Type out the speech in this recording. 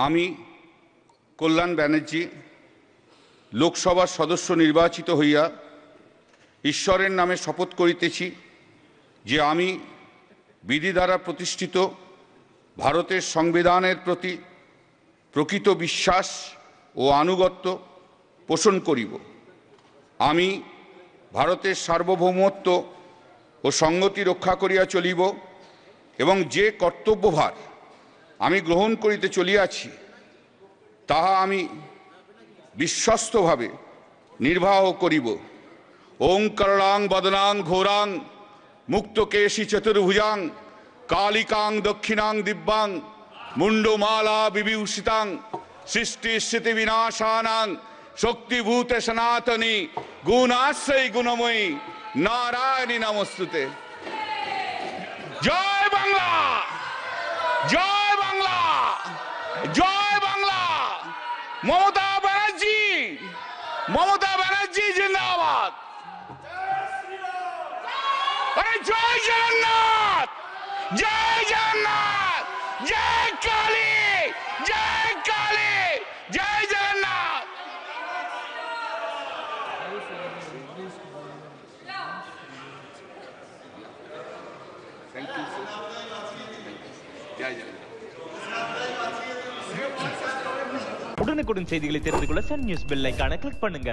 আমি কল্যাণ ব্যানার্জি লোকসভার সদস্য নির্বাচিত হইয়া ঈশ্বরের নামে শপথ করিতেছি যে আমি বিধি দ্বারা প্রতিষ্ঠিত ভারতের সংবিধানের প্রতি প্রকৃত বিশ্বাস ও আনুগত্য পোষণ করিব। আমি ভারতের সার্বভৌমত্ব ও সংহতি রক্ষা করিয়া চলিব এবং যে কর্তব্যভার আমি গ্রহণ করিতে চলিয়াছি তাহা আমি বিশ্বস্তভাবে নির্বাহ করিব। ওং করণাং বদনাং ঘোরাং মুক্তকেশী চতুর্ভুজাং কালিকাং দক্ষিণাং দিব্যাং মুন্ডমালা বিভূষিতাং সৃষ্টি স্থিতি বিনাশানাং শক্তিভূতে সনাতনী গুণাশ্রয়ী গুণময়ী নারায়ণী নমস্তুতে। জয় বাংলা, জয় বাংলা, জয় বাংলা। মমতা ব্যানার্জি, মমতা ব্যানার্জি জিন্দাবাদ। আরে জয় জগন্নাথ, জয় জগন্নাথ, জয় কালী, জয় কালী, জয় Jagannath. Thank you, sir. Jai Jagannath. உடனுக்குடன் செய்திகளை தெரிந்து கொள்ள சன் நியூஸ் பெல் ஐகானை கிளிக் பண்ணுங்க.